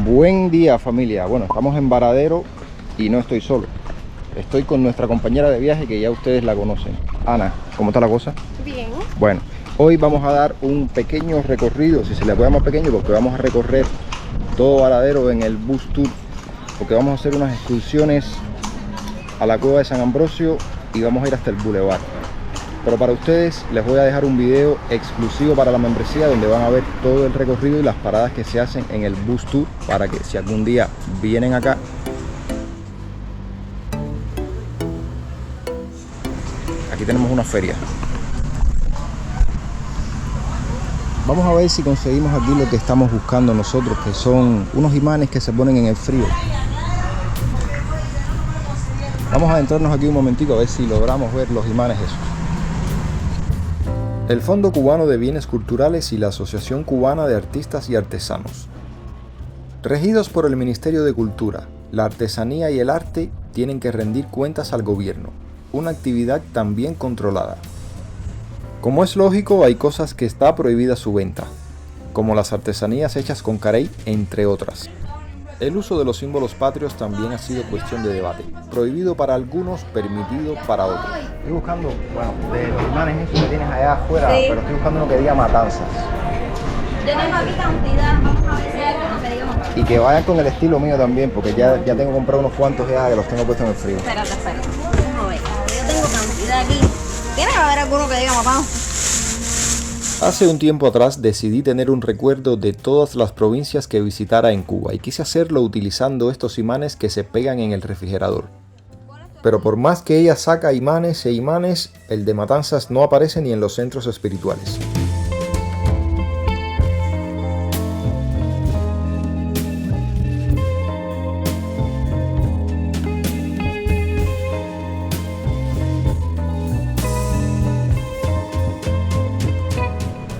Buen día, familia. Bueno, estamos en Varadero y no estoy solo. Estoy con nuestra compañera de viaje que ya ustedes la conocen. Ana, ¿cómo está la cosa? Bien. Bueno, hoy vamos a dar un pequeño recorrido, si se le puede llamar pequeño, porque vamos a recorrer todo Varadero en el bus tour, porque vamos a hacer unas excursiones a la cueva de San Ambrosio y vamos a ir hasta el Boulevard. Pero para ustedes les voy a dejar un video exclusivo para la membresía donde van a ver todo el recorrido y las paradas que se hacen en el bus tour, para que si algún día vienen acá, aquí tenemos una feria. Vamos a ver si conseguimos aquí lo que estamos buscando nosotros, que son unos imanes que se ponen en el frío. Vamos a adentrarnos aquí un momentico a ver si logramos ver los imanes esos. El Fondo Cubano de Bienes Culturales y la Asociación Cubana de Artistas y Artesanos. Regidos por el Ministerio de Cultura, la artesanía y el arte tienen que rendir cuentas al gobierno, una actividad también controlada. Como es lógico, hay cosas que está prohibida su venta, como las artesanías hechas con carey, entre otras. El uso de los símbolos patrios también ha sido cuestión de debate, prohibido para algunos, permitido para otros. Estoy buscando, bueno, de los imanes estos que tienes allá afuera, sí, pero estoy buscando uno que diga Matanzas. Tenemos aquí cantidad, vamos a ver si hay alguno que diga Matanzas. Y que vayan con el estilo mío también, porque ya tengo comprado unos cuantos ya que los tengo puestos en el frío. Espérate. Vamos a ver. Yo tengo cantidad aquí. Tiene que haber alguno que diga Matanzas. Hace un tiempo atrás decidí tener un recuerdo de todas las provincias que visitara en Cuba y quise hacerlo utilizando estos imanes que se pegan en el refrigerador. Pero por más que ella saca imanes e imanes, el de Matanzas no aparece ni en los centros espirituales.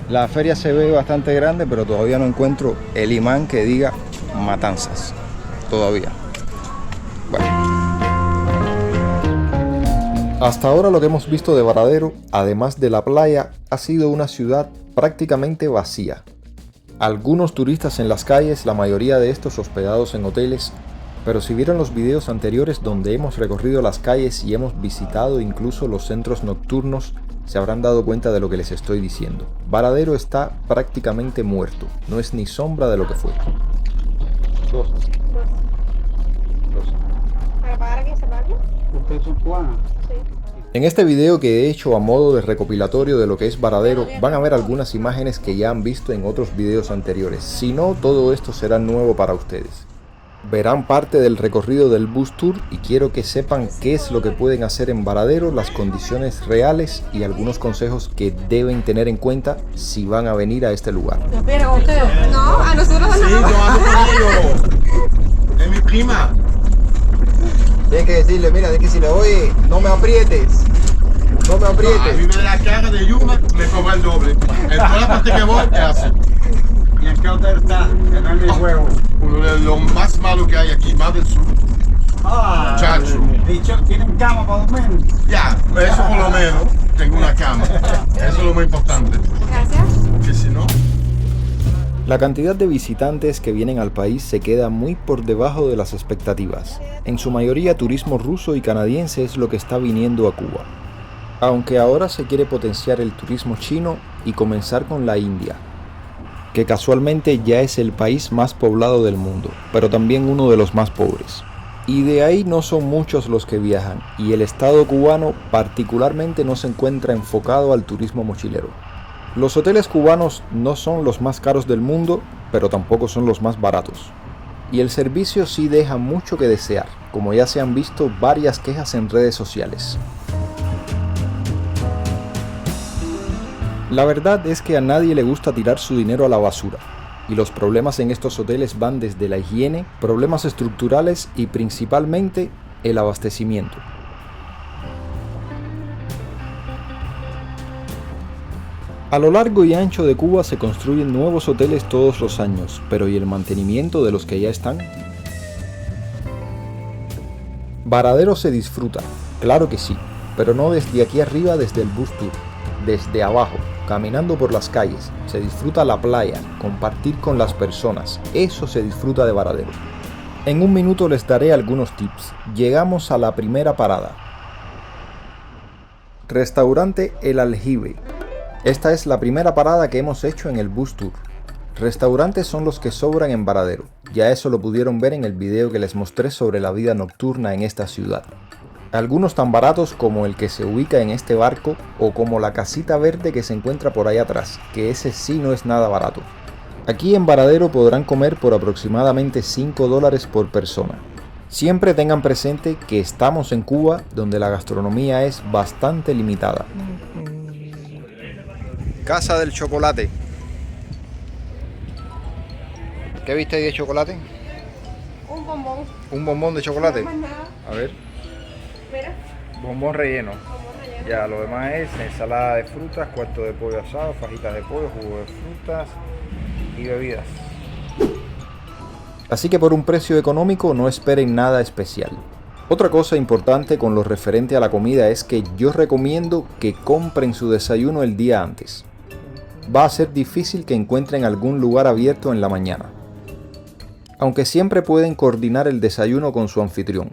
La feria se ve bastante grande, pero todavía no encuentro el imán que diga Matanzas. Todavía. Bueno. Hasta ahora lo que hemos visto de Varadero, además de la playa, ha sido una ciudad prácticamente vacía. Algunos turistas en las calles, la mayoría de estos hospedados en hoteles, pero si vieron los videos anteriores donde hemos recorrido las calles y hemos visitado incluso los centros nocturnos, se habrán dado cuenta de lo que les estoy diciendo. Varadero está prácticamente muerto, no es ni sombra de lo que fue. Dos. ¿Para pagar aquí se paga? ¿Ustedes son cubanos? Sí. En este video que he hecho a modo de recopilatorio de lo que es Varadero, van a ver algunas imágenes que ya han visto en otros videos anteriores. Si no, todo esto será nuevo para ustedes. Verán parte del recorrido del bus tour y quiero que sepan qué es lo que pueden hacer en Varadero, las condiciones reales y algunos consejos que deben tener en cuenta si van a venir a este lugar. ¿Viene con ustedes? No, a nosotros Sí, no. yo ando con ellos. Es mi prima. Tienes que decirle, mira, de que si le oye, no me aprietes. No me A mí me da la cara de Yuma, me cobra el doble. En toda la parte que voy, es así. ¿Y en qué hotel está? En el juego. Uno de los más malos que hay aquí, más del sur. Ah, Muchacho. dicho, ¿tienen cama para dormir? Ya, eso por lo menos, tengo una cama. Eso es lo más importante. Gracias. Porque si no... La cantidad de visitantes que vienen al país se queda muy por debajo de las expectativas. En su mayoría turismo ruso y canadiense es lo que está viniendo a Cuba. Aunque ahora se quiere potenciar el turismo chino y comenzar con la India, que casualmente ya es el país más poblado del mundo, pero también uno de los más pobres. Y de ahí no son muchos los que viajan, y el Estado cubano particularmente no se encuentra enfocado al turismo mochilero. Los hoteles cubanos no son los más caros del mundo, pero tampoco son los más baratos. Y el servicio sí deja mucho que desear, como ya se han visto varias quejas en redes sociales. La verdad es que a nadie le gusta tirar su dinero a la basura, y los problemas en estos hoteles van desde la higiene, problemas estructurales y principalmente el abastecimiento. A lo largo y ancho de Cuba se construyen nuevos hoteles todos los años, pero ¿y el mantenimiento de los que ya están? Varadero se disfruta, claro que sí, pero no desde aquí arriba desde el bus tour, desde abajo, caminando por las calles, se disfruta la playa, compartir con las personas, eso se disfruta de Varadero. En un minuto les daré algunos tips. Llegamos a la primera parada. Restaurante El Aljibe. Esta es la primera parada que hemos hecho en el bus tour. Restaurantes son los que sobran en Varadero, ya eso lo pudieron ver en el video que les mostré sobre la vida nocturna en esta ciudad. Algunos tan baratos como el que se ubica en este barco o como la casita verde que se encuentra por ahí atrás, que ese sí no es nada barato. Aquí en Varadero podrán comer por aproximadamente $5 por persona. Siempre tengan presente que estamos en Cuba, donde la gastronomía es bastante limitada. Casa del chocolate. ¿Qué viste ahí de chocolate? Un bombón. ¿Un bombón de chocolate? No más nada. A ver. Mira, Bombón relleno. bombón relleno. Ya, lo demás es ensalada de frutas, cuarto de pollo asado, fajitas de pollo, jugo de frutas y bebidas. Así que por un precio económico no esperen nada especial. Otra cosa importante con lo referente a la comida es que yo recomiendo que compren su desayuno el día antes. Va a ser difícil que encuentren algún lugar abierto en la mañana. Aunque siempre pueden coordinar el desayuno con su anfitrión,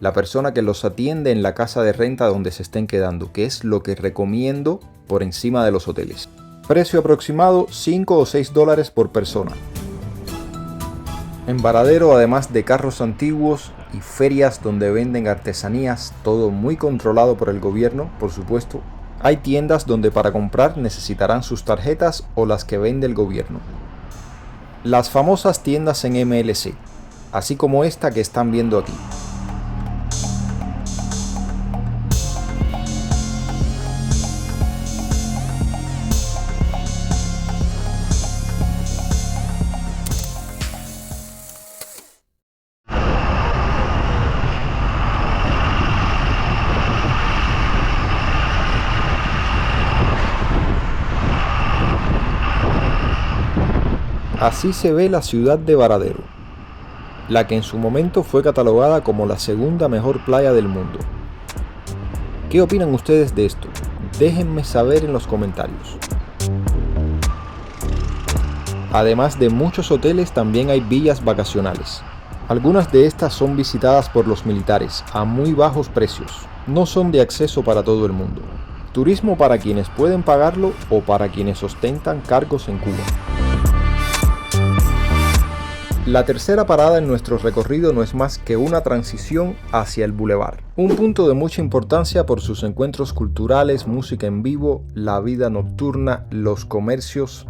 la persona que los atiende en la casa de renta donde se estén quedando, que es lo que recomiendo por encima de los hoteles. Precio aproximado $5 o $6 por persona. En Varadero, además de carros antiguos y ferias donde venden artesanías, todo muy controlado por el gobierno, por supuesto, hay tiendas donde para comprar necesitarán sus tarjetas o las que vende el gobierno. Las famosas tiendas en MLC, así como esta que están viendo aquí. Así se ve la ciudad de Varadero, la que en su momento fue catalogada como la segunda mejor playa del mundo. ¿Qué opinan ustedes de esto? Déjenme saber en los comentarios. Además de muchos hoteles, también hay villas vacacionales. Algunas de estas son visitadas por los militares a muy bajos precios. No son de acceso para todo el mundo. Turismo para quienes pueden pagarlo o para quienes ostentan cargos en Cuba. La tercera parada en nuestro recorrido no es más que una transición hacia el Boulevard, un punto de mucha importancia por sus encuentros culturales, música en vivo, la vida nocturna, los comercios.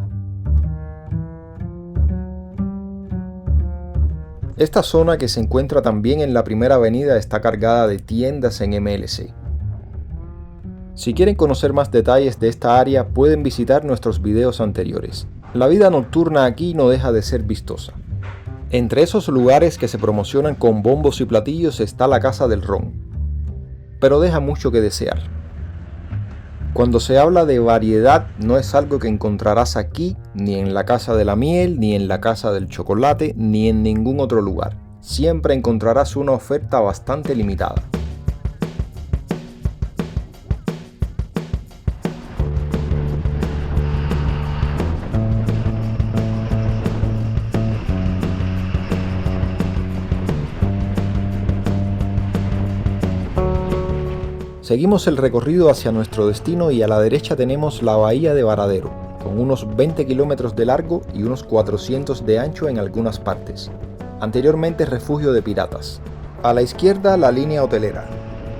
Esta zona, que se encuentra también en la primera avenida, está cargada de tiendas en MLC. Si quieren conocer más detalles de esta área, pueden visitar nuestros videos anteriores. La vida nocturna aquí no deja de ser vistosa. Entre esos lugares que se promocionan con bombos y platillos está la Casa del Ron, pero deja mucho que desear. Cuando se habla de variedad, no es algo que encontrarás aquí, ni en la Casa de la Miel, ni en la Casa del Chocolate, ni en ningún otro lugar. Siempre encontrarás una oferta bastante limitada. Seguimos el recorrido hacia nuestro destino y a la derecha tenemos la bahía de Varadero, con unos 20 kilómetros de largo y unos 400 de ancho en algunas partes. Anteriormente refugio de piratas. A la izquierda la línea hotelera.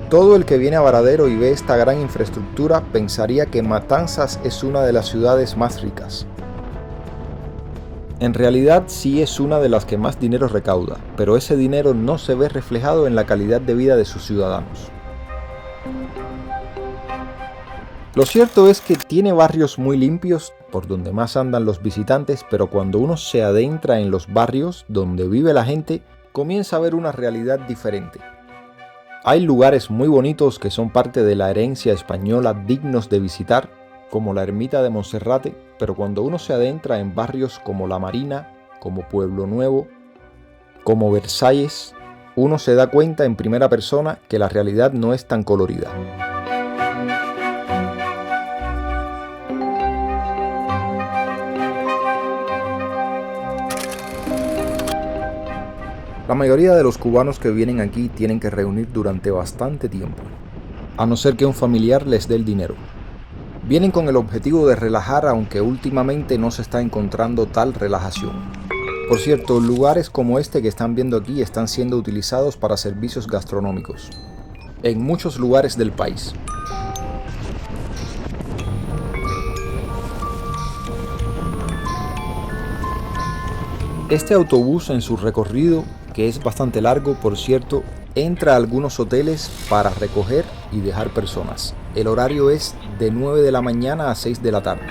Todo el que viene a Varadero y ve esta gran infraestructura pensaría que Matanzas es una de las ciudades más ricas. En realidad sí es una de las que más dinero recauda, pero ese dinero no se ve reflejado en la calidad de vida de sus ciudadanos. Lo cierto es que tiene barrios muy limpios, por donde más andan los visitantes, pero cuando uno se adentra en los barrios donde vive la gente, comienza a ver una realidad diferente. Hay lugares muy bonitos que son parte de la herencia española dignos de visitar, como la Ermita de Monserrate, pero cuando uno se adentra en barrios como La Marina, como Pueblo Nuevo, como Versalles, uno se da cuenta en primera persona que la realidad no es tan colorida. La mayoría de los cubanos que vienen aquí tienen que reunir durante bastante tiempo, a no ser que un familiar les dé el dinero. Vienen con el objetivo de relajar, aunque últimamente no se está encontrando tal relajación. Por cierto, lugares como este que están viendo aquí están siendo utilizados para servicios gastronómicos en muchos lugares del país. Este autobús en su recorrido, que es bastante largo por cierto, entra a algunos hoteles para recoger y dejar personas. El horario es de 9 de la mañana a 6 de la tarde.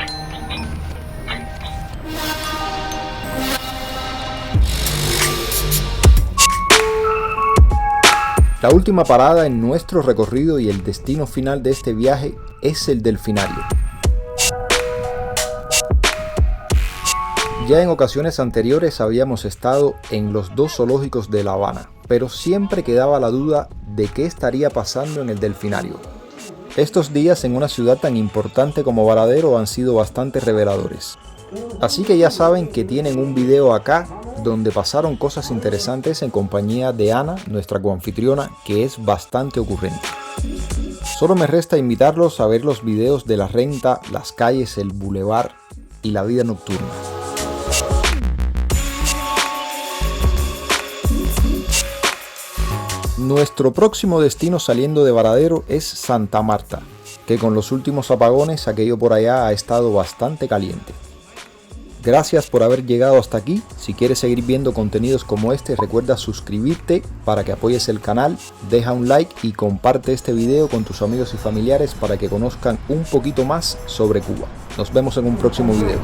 La última parada en nuestro recorrido y el destino final de este viaje es el delfinario. Ya en ocasiones anteriores habíamos estado en los dos zoológicos de La Habana, pero siempre quedaba la duda de qué estaría pasando en el delfinario. Estos días en una ciudad tan importante como Varadero han sido bastante reveladores. Así que ya saben que tienen un video acá donde pasaron cosas interesantes en compañía de Ana, nuestra coanfitriona, que es bastante ocurrente. Solo me resta invitarlos a ver los videos de la renta, las calles, el bulevar y la vida nocturna. Nuestro próximo destino saliendo de Varadero es Santa Marta, que con los últimos apagones aquello por allá ha estado bastante caliente. Gracias por haber llegado hasta aquí. Si quieres seguir viendo contenidos como este, recuerda suscribirte para que apoyes el canal, deja un like y comparte este video con tus amigos y familiares para que conozcan un poquito más sobre Cuba. Nos vemos en un próximo video.